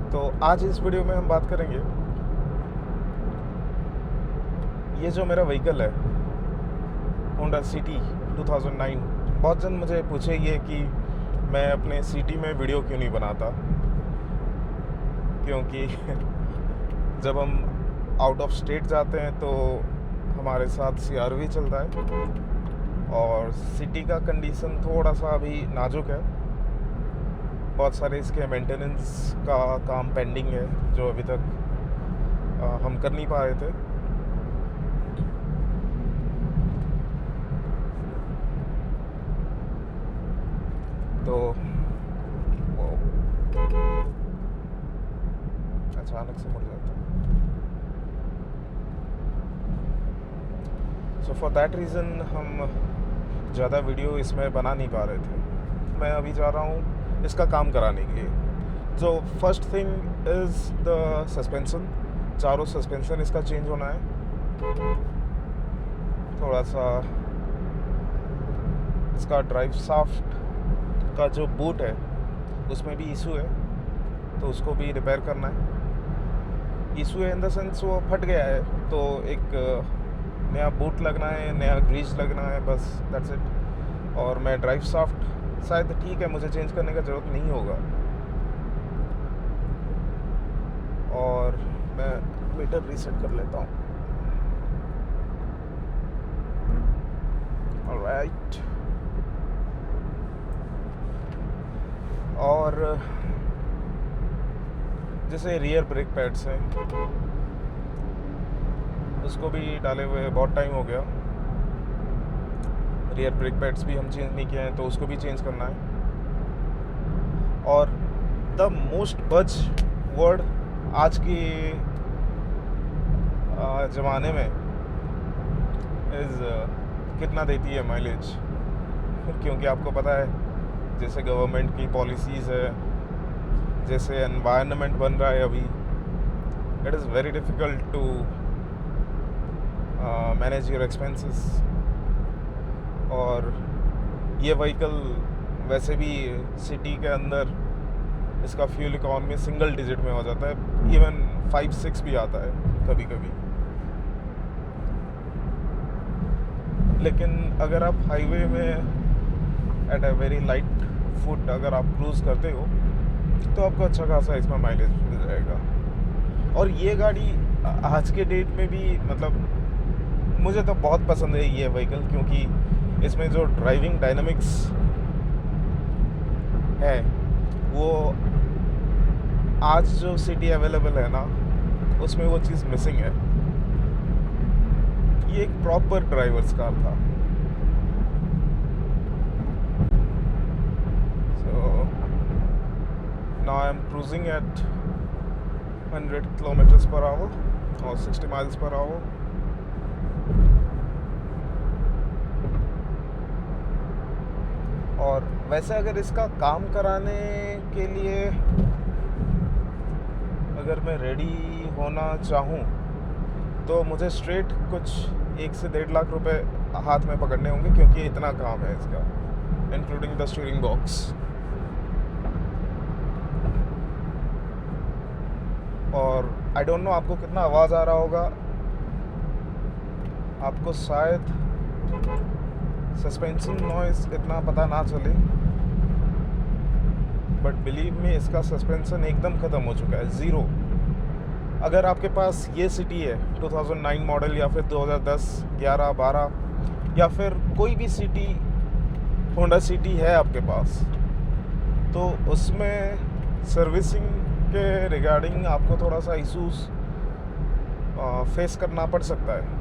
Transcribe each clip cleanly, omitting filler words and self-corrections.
तो आज इस वीडियो में हम बात करेंगे, ये जो मेरा व्हीकल है होंडा सिटी 2009। बहुत जन मुझे पूछेंगे कि मैं अपने सिटी में वीडियो क्यों नहीं बनाता, क्योंकि जब हम आउट ऑफ स्टेट जाते हैं तो हमारे साथ CRV चलता है और सिटी का कंडीशन थोड़ा सा अभी नाजुक है। बहुत सारे इसके मेंटेनेंस का काम पेंडिंग है जो अभी तक हम कर नहीं पा रहे थे। तो वो अचानक से मुड़ जाता है। सो फॉर दैट रीज़न हम ज़्यादा वीडियो इसमें बना नहीं पा रहे थे। मैं अभी जा रहा हूँ इसका काम कराने के लिए। जो first thing is the suspension. चारों सस्पेंसन इसका चेंज होना है। थोड़ा सा इसका ड्राइव शाफ्ट का जो बूट है उसमें भी इशू है, तो उसको भी रिपेयर करना है। इशू है इन द सेंस वो फट गया है, तो एक नया बूट लगना है, नया ग्रीस लगना है, बस दैट्स इट। और मैं ड्राइव शाफ्ट शायद ठीक है, मुझे चेंज करने का ज़रूरत नहीं होगा। और मैं मीटर रीसेट कर लेता हूँ। ऑलराइट। और जैसे रियर ब्रेक पैड्स हैं उसको भी डाले हुए बहुत टाइम हो गया। रियर ब्रेक पैड्स भी हम चेंज नहीं किए हैं, तो उसको भी चेंज करना है। और द मोस्ट बज वर्ड आज की ज़माने में इज़ कितना देती है माइलेज। क्योंकि आपको पता है जैसे गवर्नमेंट की पॉलिसीज़ है, जैसे एनवायरनमेंट बन रहा है अभी, it is very difficult to manage your expenses. और ये व्हीकल वैसे भी सिटी के अंदर इसका फ्यूल इकॉनमी सिंगल डिजिट में हो जाता है, इवन 5-6 भी आता है कभी कभी। लेकिन अगर आप हाईवे में at a very light foot अगर आप क्रूज़ करते हो तो आपको अच्छा खासा इसमें माइलेज मिल जाएगा। और ये गाड़ी आज के डेट में भी मतलब मुझे तो बहुत पसंद है ये व्हीकल, क्योंकि इसमें जो ड्राइविंग डायनामिक्स है वो आज जो सिटी अवेलेबल है ना, उसमें वो चीज़ मिसिंग है। ये एक प्रॉपर ड्राइवर्स कार था। Now I am cruising at 100 kilometers per hour or 60 miles per hour. और वैसे अगर इसका काम कराने के लिए अगर मैं रेडी होना चाहूँ तो मुझे स्ट्रेट कुछ 1 से 1.5 लाख रुपए हाथ में पकड़ने होंगे, क्योंकि इतना काम है इसका, इंक्लूडिंग द स्टीयरिंग बॉक्स। और आई डोंट नो आपको कितना आवाज़ आ रहा होगा। आपको शायद सस्पेंशन नॉइज़ इतना पता ना चले, बट बिलीव मी इसका सस्पेंशन एकदम ख़त्म हो चुका है, ज़ीरो। अगर आपके पास ये सिटी है 2009 मॉडल, या फिर 2010, 11, 12, या फिर कोई भी सिटी होंडा सिटी है आपके पास, तो उसमें सर्विसिंग के रिगार्डिंग आपको थोड़ा सा इशूज़ फेस करना पड़ सकता है।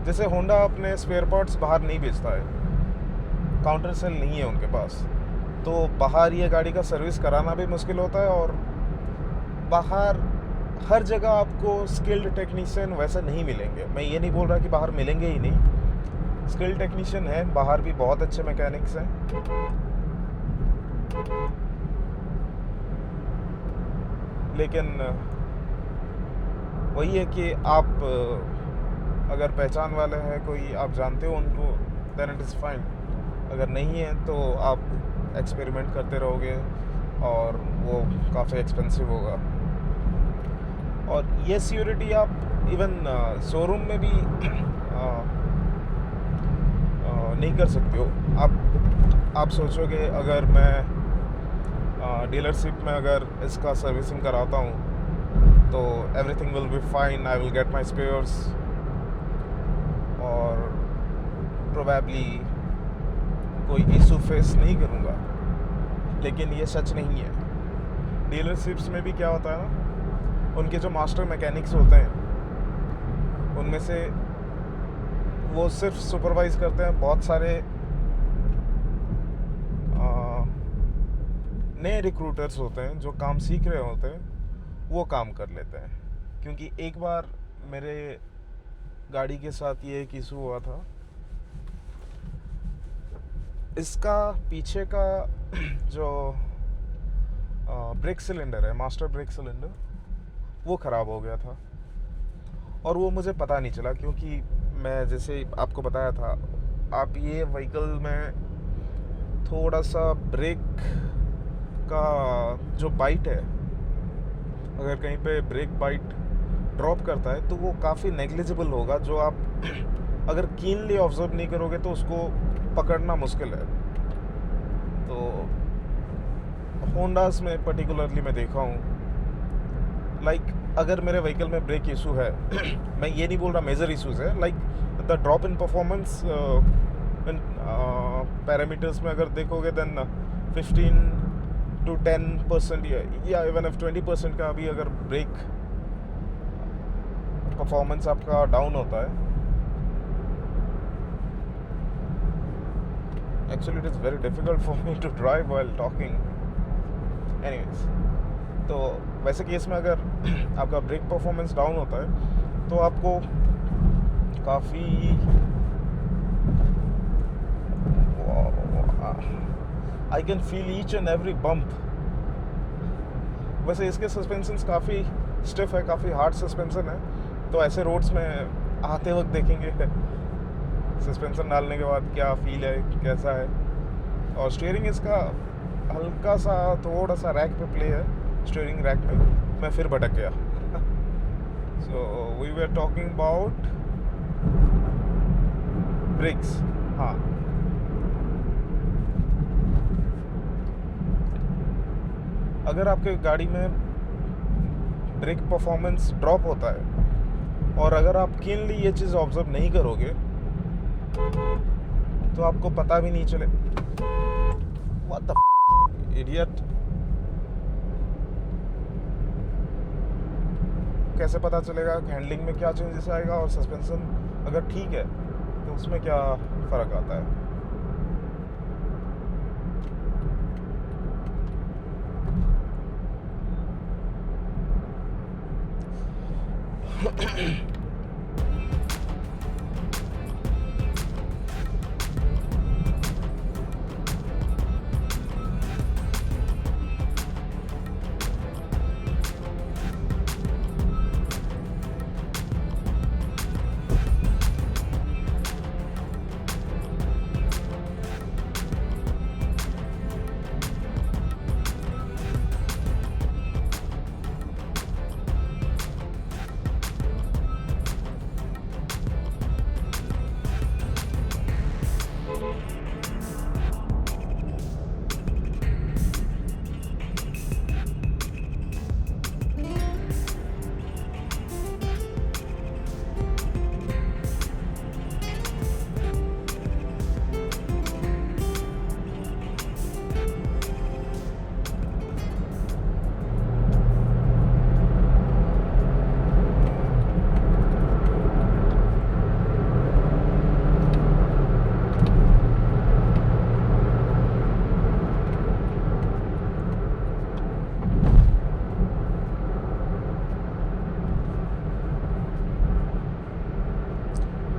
जैसे होंडा अपने स्पेयर पार्ट्स बाहर नहीं बेचता है, काउंटर सेल नहीं है उनके पास, तो बाहर ये गाड़ी का सर्विस कराना भी मुश्किल होता है। और बाहर हर जगह आपको स्किल्ड टेक्नीशियन वैसे नहीं मिलेंगे। मैं ये नहीं बोल रहा कि बाहर मिलेंगे ही नहीं, स्किल्ड टेक्नीशियन है बाहर भी, बहुत अच्छे मैकेनिक्स हैं। लेकिन वही है कि आप अगर पहचान वाले हैं, कोई आप जानते हो उनको, देन इट इज़ फाइन। अगर नहीं है तो आप एक्सपेरिमेंट करते रहोगे, और वो काफ़ी एक्सपेंसिव होगा। और ये सिक्योरिटी आप इवन शोरूम में भी नहीं कर सकते हो। आप सोचोगे अगर मैं डीलरशिप में अगर इसका सर्विसिंग कराता हूँ तो everything will be fine, I will get my spares और प्रोबेबली कोई इशू फेस नहीं करूँगा। लेकिन ये सच नहीं है। डीलरशिप्स में भी क्या होता है ना, उनके जो मास्टर मैकेनिक्स होते हैं उनमें से वो सिर्फ सुपरवाइज करते हैं बहुत सारे नए रिक्रूटर्स होते हैं जो काम सीख रहे होते हैं, वो काम कर लेते हैं। क्योंकि एक बार मेरे गाड़ी के साथ ये एक इशू हुआ था, इसका पीछे का जो ब्रेक सिलेंडर है, मास्टर ब्रेक सिलेंडर, वो ख़राब हो गया था और वो मुझे पता नहीं चला। क्योंकि मैं जैसे आपको बताया था, आप ये व्हीकल में थोड़ा सा ब्रेक का जो बाइट है, अगर कहीं पे ब्रेक बाइट ड्रॉप करता है तो वो काफ़ी नेग्लिजिबल होगा। जो आप अगर कीनली ऑब्जर्व नहीं करोगे तो उसको पकड़ना मुश्किल है। तो होंडास में पर्टिकुलरली मैं देखा हूँ, लाइक अगर मेरे व्हीकल में ब्रेक इशू है मैं ये नहीं बोल रहा मेजर इशूज़ है, like the drop in performance parameters में अगर देखोगे देन 15 to 10% या इवन if 20% का भी अगर ब्रेक परफॉर्मेंस आपका डाउन होता है, actually it is very difficult for me to drive while talking. Anyways, तो वैसे केस में अगर आपका ब्रेक परफॉर्मेंस डाउन होता है तो आपको काफ़ी I can feel each and every bump. वैसे इसके सस्पेंशंस काफ़ी स्टिफ है, काफ़ी हार्ड सस्पेंशन है, तो ऐसे रोड्स में आते वक्त देखेंगे सस्पेंशन डालने के बाद क्या फील है, कैसा है। और स्टीयरिंग इसका हल्का सा थोड़ा सा रैक पे प्ले है, स्टीयरिंग रैक में मैं फिर भटक गया। So we were talking about brakes. हाँ, अगर आपके गाड़ी में ब्रेक परफॉर्मेंस ड्रॉप होता है और अगर आप कीनली ये चीज़ ऑब्जर्व नहीं करोगे तो आपको पता भी नहीं चले। व्हाट द इडियट, कैसे पता चलेगा हैंडलिंग में क्या चेंजेस आएगा और सस्पेंशन अगर ठीक है तो उसमें क्या फ़र्क आता है।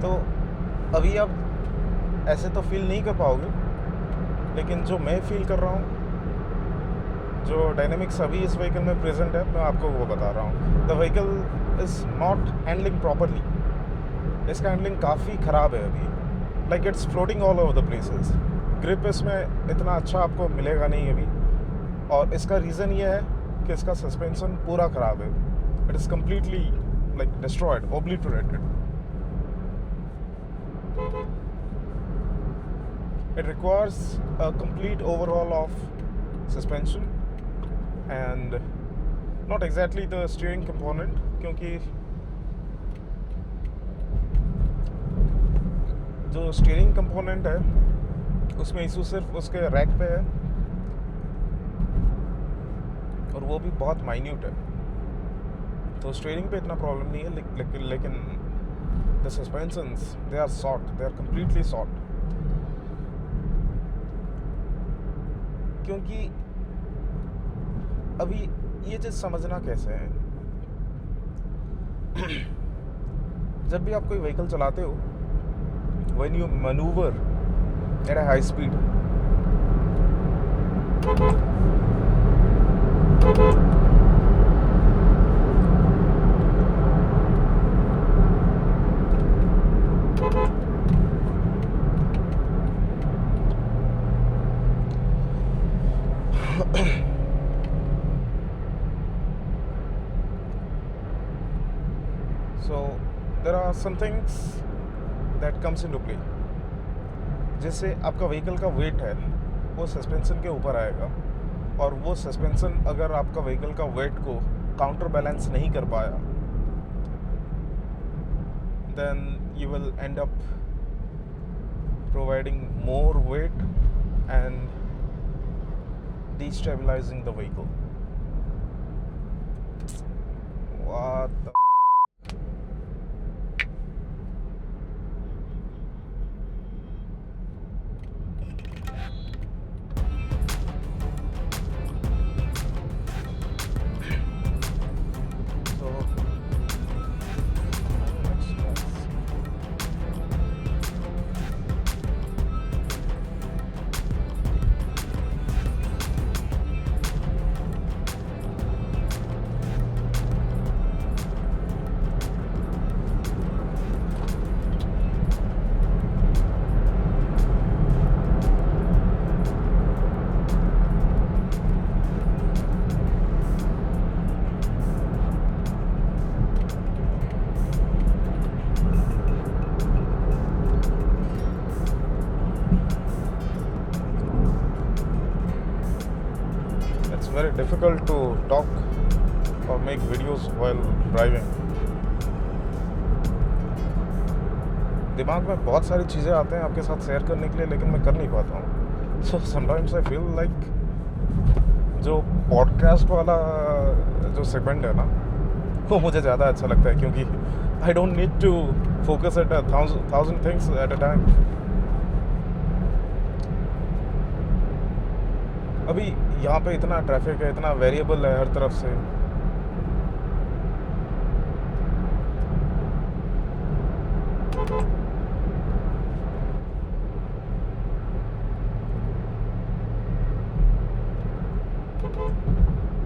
तो अभी आप ऐसे तो फील नहीं कर पाओगे, लेकिन जो मैं फील कर रहा हूँ, जो डायनेमिक्स अभी इस व्हीकल में प्रेजेंट है, मैं आपको वो बता रहा हूँ। The vehicle is not handling properly. इसका हैंडलिंग काफ़ी ख़राब है अभी, like it's floating all over the places. Grip इसमें इतना अच्छा आपको मिलेगा नहीं अभी। और इसका रीज़न ये है कि इसका सस्पेंशन पूरा ख़राब है. It is completely like destroyed, obliterated. It requires a complete overhaul of suspension and not exactly the steering component, क्योंकि जो स्टीयरिंग कंपोनेंट है उसमें इशू सिर्फ उसके रैक पे है और वो भी बहुत माइन्यूट है. तो स्टीयरिंग पे इतना प्रॉब्लम नहीं है, लेकिन the suspensions they are sorted, they are completely sorted. क्योंकि अभी ये चीज़ समझना कैसे है. जब भी आप कोई व्हीकल चलाते हो, when you maneuver at a high speed, so there are some things that comes into play. जैसे आपका व्हीकल का वेट है वो सस्पेंशन के ऊपर आएगा, और वो सस्पेंशन अगर आपका व्हीकल का वेट को काउंटर बैलेंस नहीं कर पाया, then you will end up providing more weight and destabilizing the vehicle. What the very difficult to talk or make videos while driving. दिमाग में बहुत सारी चीज़ें आते हैं आपके साथ शेयर करने के लिए, लेकिन मैं कर नहीं पाता हूँ. So sometimes I feel like जो पॉडकास्ट वाला जो सेगमेंट है ना, वो मुझे ज़्यादा अच्छा लगता है, क्योंकि I don't need to focus at a thousand things at a time. अभी यहाँ पे इतना ट्रैफिक है, इतना वेरिएबल है हर तरफ से.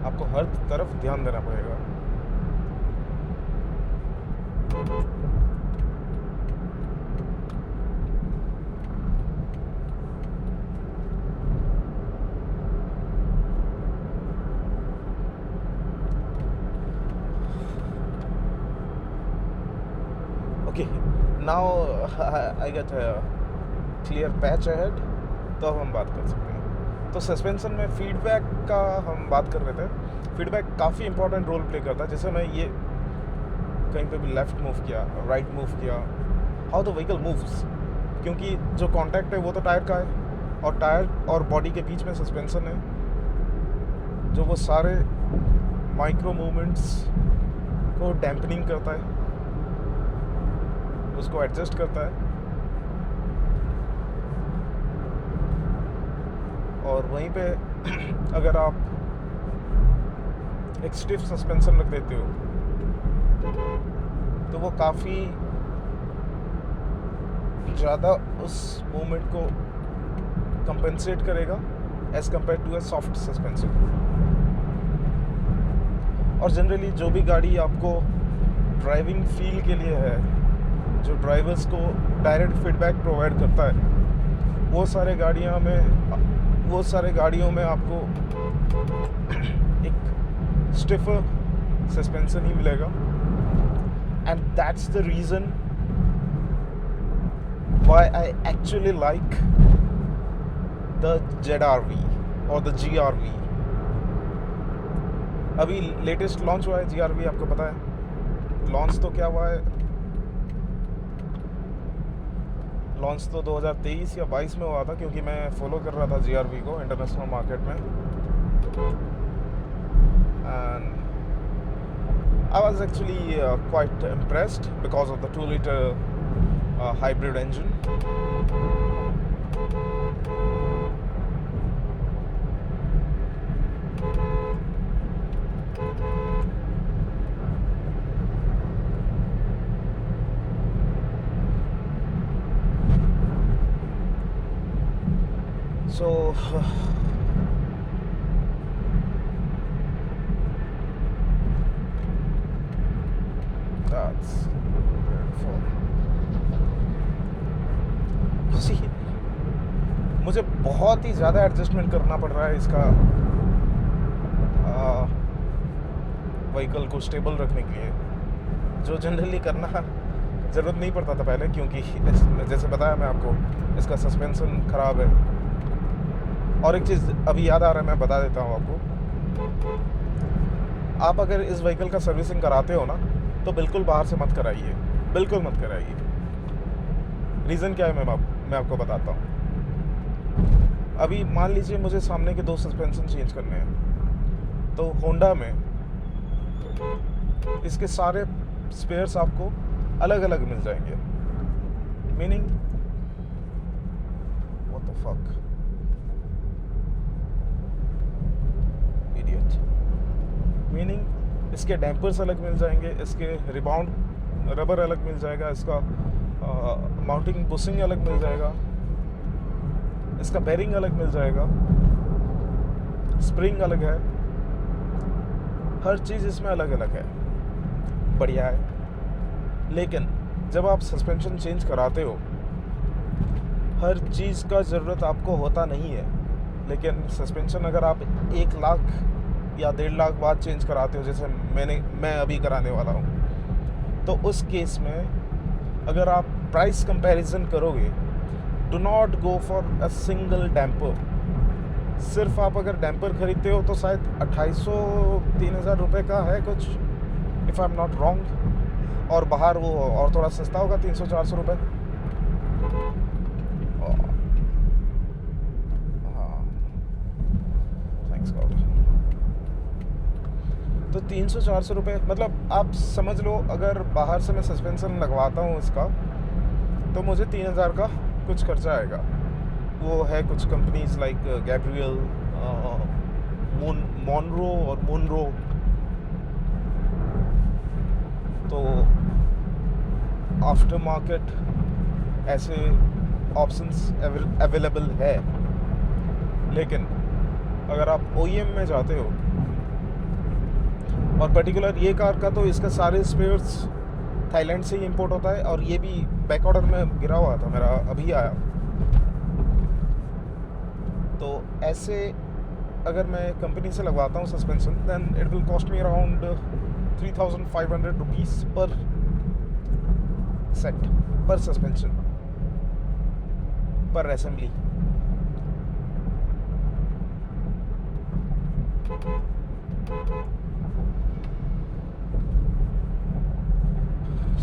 आपको हर तरफ ध्यान देना पड़ेगा. Okay, now I get a clear patch ahead, तो अब हम बात कर सकते हैं. तो सस्पेंशन में फीडबैक का हम बात कर रहे थे. फीडबैक काफ़ी इंपॉर्टेंट रोल प्ले करता है. जैसे मैं ये कहीं पे भी लेफ़्ट मूव किया, राइट मूव किया, हाउ द व्हीकल मूव्स, क्योंकि जो कांटेक्ट है वो तो टायर का है, और टायर और बॉडी के बीच में सस्पेंशन है जो वो सारे माइक्रो मूवमेंट्स को डैम्पनिंग करता है, उसको एडजस्ट करता है. और वहीं पे अगर आप एक स्टिफ सस्पेंशन रख देते हो तो वो काफ़ी ज़्यादा उस मूवमेंट को कंपेंसेट करेगा as compare to a soft suspension. और जनरली जो भी गाड़ी आपको ड्राइविंग फील के लिए है, जो ड्राइवर्स को डायरेक्ट फीडबैक प्रोवाइड करता है, वो सारे गाड़ियों में आपको एक स्टिफर सस्पेंशन ही मिलेगा, and that's the reason why I actually like the ZR-V और द GR-V। अभी लेटेस्ट लॉन्च हुआ है GR-V, आपको पता है लॉन्च तो क्या हुआ है, लॉन्च तो 2023 या 22 में हुआ था, क्योंकि मैं फॉलो कर रहा था GR-V को इंटरनेशनल मार्केट में, and I was actually quite impressed because of the 2-liter hybrid engine. So that's beautiful. See, मुझे बहुत ही ज़्यादा एडजस्टमेंट करना पड़ रहा है इसका व्हीकल को स्टेबल रखने के लिए, जो जनरली करना ज़रूरत नहीं पड़ता था पहले, क्योंकि जैसे बताया मैं आपको इसका सस्पेंशन ख़राब है। और एक चीज़ अभी याद आ रहा है, मैं बता देता हूँ आपको, आप अगर इस व्हीकल का सर्विसिंग कराते हो ना तो बिल्कुल बाहर से मत कराइए, बिल्कुल मत कराइए। रीज़न क्या है मैं आपको बताता हूँ। अभी मान लीजिए मुझे सामने के 2 सस्पेंशन चेंज करने हैं, तो होंडा में इसके सारे स्पेयर्स आपको अलग अलग मिल जाएंगे, meaning what the fuck idiot, meaning इसके डैम्पर्स अलग मिल जाएंगे, इसके रिबाउंड रबर अलग मिल जाएगा, इसका माउंटिंग बुशिंग अलग मिल जाएगा, इसका बेरिंग अलग मिल जाएगा, स्प्रिंग अलग है, हर चीज़ इसमें अलग अलग है, बढ़िया है। लेकिन जब आप सस्पेंशन चेंज कराते हो, हर चीज़ का ज़रूरत आपको होता नहीं है, लेकिन सस्पेंशन अगर आप 1 लाख या 1.5 लाख बाद चेंज कराते हो, जैसे मैं अभी कराने वाला हूँ, तो उस केस में अगर आप प्राइस कंपैरिजन करोगे, do not go for a single damper. सिर्फ आप अगर डैम्पर खरीदते हो तो शायद 2,500-3,000 रुपये का है कुछ, if I am not wrong, और बाहर वो और थोड़ा सस्ता होगा, 300-400 रुपये। तो 300-400 रुपये, मतलब आप समझ लो अगर बाहर से मैं सस्पेंशन लगवाता हूँ इसका, तो मुझे 3,000 का कुछ खर्चा आएगा। वो है कुछ कंपनीज लाइक गैब्रियल, मोनरो और मुनरो, तो आफ्टर मार्केट ऐसे ऑप्शंस अवेलेबल है। लेकिन अगर आप OEM में जाते हो, और पर्टिकुलर ये कार का, तो इसका सारे स्पेयर्स थाईलैंड से ही इंपोर्ट होता है, और ये भी बैक ऑर्डर में गिरा हुआ था मेरा, अभी आया। तो ऐसे अगर मैं कंपनी से लगवाता हूँ suspension, then it will cost me around 3,500 rupees per set, per suspension, per assembly.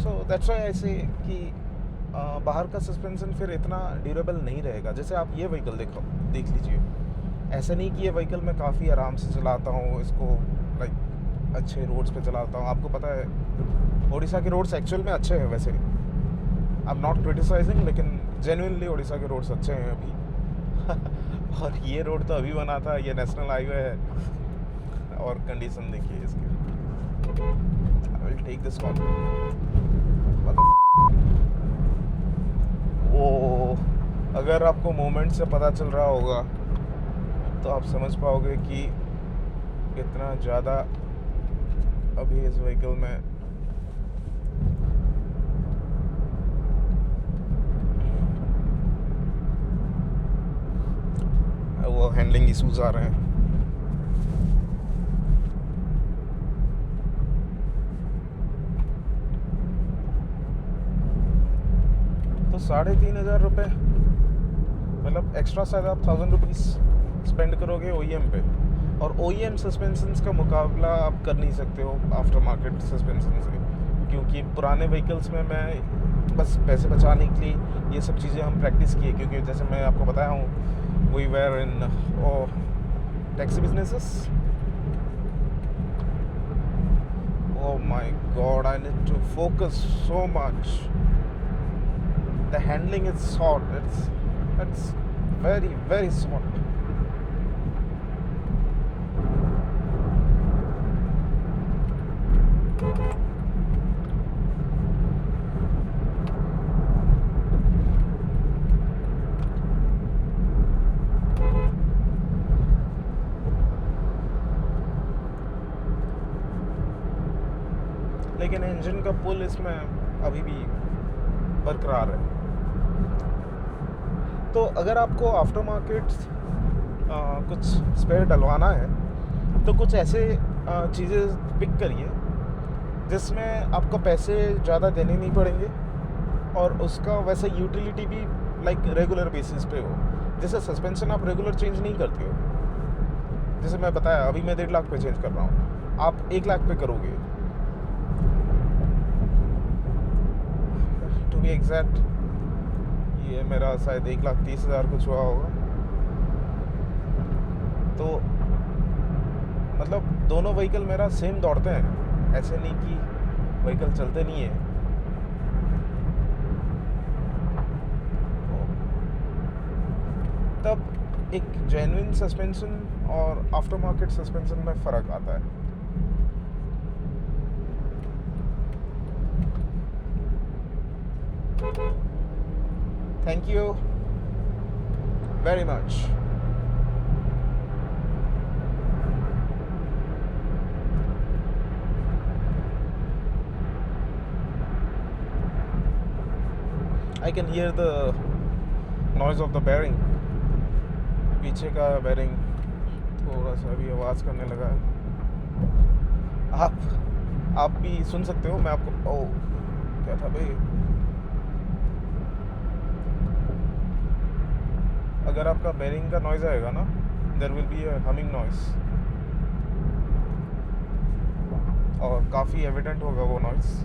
So that's why I say कि बाहर का सस्पेंशन फिर इतना ड्यूरेबल नहीं रहेगा। जैसे आप ये व्हीकल देख लीजिए, ऐसा नहीं कि ये व्हीकल मैं काफ़ी आराम से चलाता हूँ इसको, लाइक अच्छे रोड्स पे चलाता हूँ। आपको पता है उड़ीसा के रोड्स एक्चुअल में अच्छे हैं वैसे, आई एम नॉट क्रिटिसाइजिंग, लेकिन जेन्युइनली उड़ीसा के रोड्स अच्छे हैं अभी। और ये रोड तो अभी बना था, ये नेशनल हाईवे है, और कंडीशन देखिए इसकी। I will take this call. वो अगर आपको मोमेंट से पता चल रहा होगा तो आप समझ पाओगे कि कितना ज़्यादा अभी इस व्हीकल में वो हैंडलिंग इशूज़ आ रहे हैं। 3,500 रुपये, मतलब एक्स्ट्रा शायद आप 1,000 रुपीज़ स्पेंड करोगे OEM पे, और OEM सस्पेंशंस का मुकाबला आप कर नहीं सकते हो आफ्टर मार्केट सस्पेंशन से, क्योंकि पुराने व्हीकल्स में मैं बस पैसे बचाने के लिए ये सब चीज़ें हम प्रैक्टिस किए, क्योंकि जैसे मैं आपको बताया हूँ we were in taxi businesses. Oh my God, I need to focus so much. The handling is short. It's very, very short. लेकिन इंजन का पुल इसमें अभी भी बरकरार है. तो अगर आपको आफ्टर मार्केट कुछ स्पेयर डलवाना है तो कुछ ऐसे चीज़ें पिक करिए जिसमें आपको पैसे ज़्यादा देने नहीं पड़ेंगे और उसका वैसे यूटिलिटी भी लाइक रेगुलर बेसिस पे हो. जैसे सस्पेंशन आप रेगुलर चेंज नहीं करते हो. जैसे मैं बताया अभी मैं 1.5 लाख पे चेंज कर रहा हूँ, आप 1 लाख पे करोगे. टू बी एग्जैक्ट ये मेरा शायद 1,30,000 कुछ हुआ होगा. तो मतलब दोनों व्हीकल मेरा सेम दौड़ते हैं, ऐसे नहीं कि व्हीकल चलते नहीं है. तब एक जेन्युइन सस्पेंशन और आफ्टर मार्केट सस्पेंशन में फ़र्क आता है. Thank you very much. I can hear the noise of the bearing. पीछे का बेरिंग थोड़ा सा भी आवाज़ करने लगा है. आप भी सुन सकते हो. मैं आपको क्या था भाई, अगर आपका बेरिंग का नॉइज़ आएगा ना, there will be a humming noise, और काफ़ी एविडेंट होगा वो नॉइज़.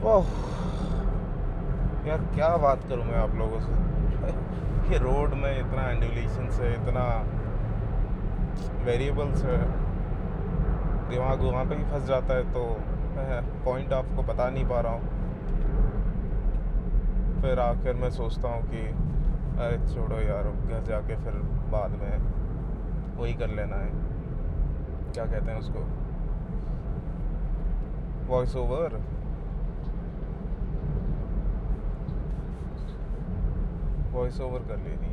ओह यार, क्या बात करूँ मैं आप लोगों से. ये रोड में इतना एंडुलेशंस है, इतना वेरिएबल्स है, दिमाग वहाँ पे ही फंस जाता है. तो मैं पॉइंट आपको बता नहीं पा रहा हूँ. फिर आखिर मैं सोचता हूँ कि अरे छोड़ो यार, घर जाके फिर बाद में वही कर लेना है. क्या कहते हैं उसको, वॉइस ओवर. वॉइस ओवर कर लेनी है.